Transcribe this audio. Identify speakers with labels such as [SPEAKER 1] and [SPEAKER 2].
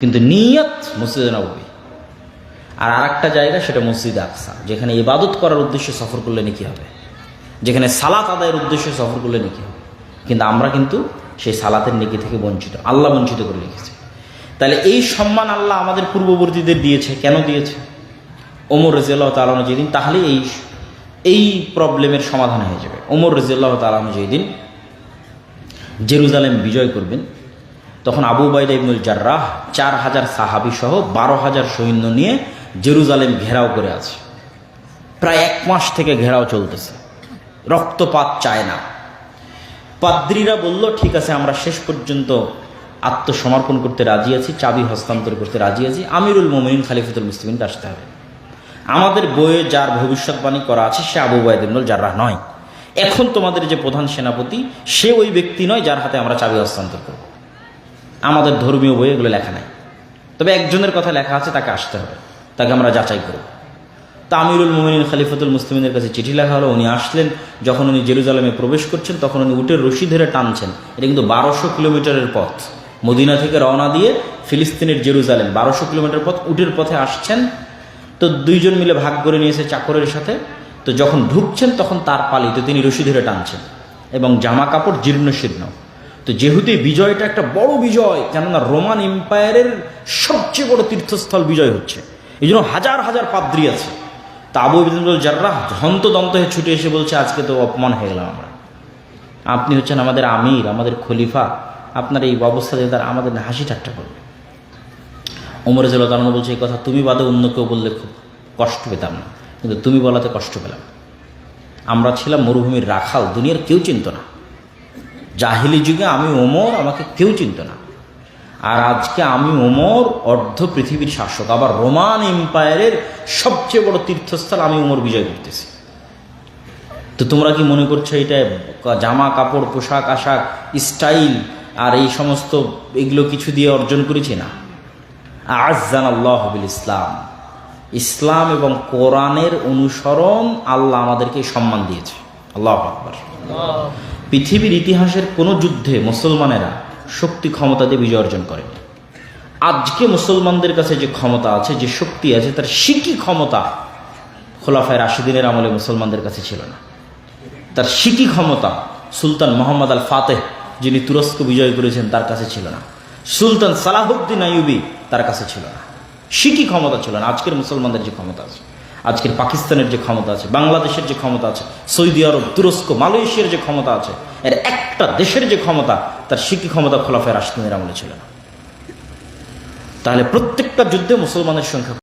[SPEAKER 1] কিন্তু নিয়ত মসজিদে নববী। আর আরেকটা জায়গা সেটা মসজিদে আকসা, যেখানে ইবাদত করার উদ্দেশ্যে সফর করলে নাকি হবে, যেখানে সালাত আদায়ের উদ্দেশ্যে সফর করলে নাকি হবে। কিন্তু আমরা কিন্তু সেই সালাতের নেকি থেকে বঞ্চিত, আল্লাহ বঞ্চিত করে রেখেছে। তাহলে এই সম্মান আল্লাহ আমাদের পূর্ববর্তীদের দিয়েছে। কেন দিয়েছে? ওমর রাদিয়াল্লাহু তাআলা আনহু যেদিন, তাহলে এই প্রবলেমের সমাধান হয়ে যাবে। ওমর রাদিয়াল্লাহু তাআলা আনহু যেদিন জেরুজালেম বিজয় করবেন, তখন আবু উবাইদা ইবনুল জাররাহ 4000 সাহাবী সহ 12,000 সৈন্য নিয়ে জেরুজালেম ঘেরাও করে আছে। প্রায় 1 মাস থেকে ঘেরাও চলতেছে, রক্তপাত চায় না। পাদ্রীরা বলল, ঠিক আছে, আমরা শেষ পর্যন্ত আত্মসমর্পণ করতে রাজি আছি, চাবি হস্তান্তর করতে রাজি আছি, আমিরুল মুমিনিন খলিফাতুল মুসলিমিনকে আসতে হবে। আমাদের বইয়ে যার ভবিষ্যৎবাণী করা আছে সে আবু উবাইদা ইবনুল জাররাহ নয়। এখন তোমাদের যে প্রধান সেনাপতি সে ওই ব্যক্তি নয় যার হাতে আমরা চাবি হস্তান্তর করব। আমাদের ধর্মীয় বইয়ে এগুলো লেখা নাই, তবে একজনের কথা লেখা আছে, তাকে আসতে হবে, তাকে আমরা যাচাই করব। তা আমিরুল মুমিনিন খলিফাতুল মুসলিমিনের কাছে চিঠি লেখা হলো। উনি আসলেন, যখন উনি জেরুজালেমে প্রবেশ করছেন তখন উনি উটের রশি ধরে টানছেন। এটা কিন্তু 1200 কিলোমিটারের পথ, মদিনা থেকে রওনা দিয়ে ফিলিস্তিনের জেরুজালেম 1200 কিলোমিটার পথ উটের পথে আসছেন। তো দুইজন মিলে ভাগ করে নিয়েছে চাকরের সাথে। তো যখন ঢুকছেন তখন তার পালি, তো তিনি রশি ধরে টানছেন এবং জামা কাপড় জীর্ণ শীর্ণ। তো যেহেতু বিজয়টা একটা বড় বিজয়, কেননা রোমান এম্পায়ারের সবচেয়ে বড় তীর্থস্থল বিজয় হচ্ছে, এই জন্য হাজার হাজার পাদ্রী আছে। তা আবু উবাইদা ইবনুল জাররাহ হন্তদন্ত হয়ে ছুটে এসে বলছে, আজকে তো অপমান হয়ে গেলাম আমরা, আপনি হচ্ছেন আমাদের আমির, আমাদের খলিফা, আপনার এই অবস্থা দিয়ে তারা আমাদের হাসি ঠাট্টা করবে। ওমর রাদিয়াল্লাহু তাআলা বলছে, এই কথা তুমি বাদে অন্য কেউ বললে খুব কষ্ট পেতাম না, কিন্তু তুমি বলাতে কষ্ট পেলাম। আমরা ছিলাম মরুভূমির রাখাল, দুনিয়ার কেউ চিনত না। জাহিলি যুগে আমি ওমর, আমাকে কেউ চিনত না। আর আজকে আমি ওমর অর্ধ পৃথিবীর শাসক, আবার রোমান এম্পায়ারের সবচেয়ে বড় তীর্থস্থল আমি ওমর বিজয় করতেছি। তো তোমরা কি মনে করছো এটা জামা কাপড়, পোশাক আশাক, স্টাইল আর এই সমস্ত এগুলো কিছু দিয়ে অর্জন করেছি? না। আ'আজ্জানাল্লাহু বিল ইসলাম, ইসলাম এবং কোরআনের অনুসরণ আল্লাহ আমাদেরকে সম্মান দিয়েছে। আল্লাহু আকবার। পৃথিবীর ইতিহাসের কোনো যুদ্ধে মুসলমানেরা শক্তি ক্ষমতা দিয়ে বিজয় অর্জন করেনি। আজকে মুসলমানদের কাছে যে ক্ষমতা আছে, যে শক্তি আছে, তার সিকি ক্ষমতা খোলাফায়ে রাশিদিনের আমলে মুসলমানদের কাছে ছিল না। তার সিকি ক্ষমতা সুলতান মোহাম্মদ আল ফাতেহ, যিনি তুরস্ক বিজয় করেছেন, তার কাছে ছিল না। সুলতান সালাহুদ্দিন আইয়ুবী তার কাছে ছিল না। সিকি ক্ষমতা ছিল না। আজকের মুসলমানদের যে ক্ষমতা আছে, আজকের পাকিস্তানের যে ক্ষমতা আছে, বাংলাদেশের যে ক্ষমতা আছে, সৌদি আরব, তুরস্ক, মালয়েশিয়ার যে ক্ষমতা আছে, এর একটা দেশের যে ক্ষমতা, তার সিকি ক্ষমতা খোলাফায়ে রাশিদিনের আমলে ছিল না। তাহলে প্রত্যেকটা যুদ্ধে মুসলমানের সংখ্যা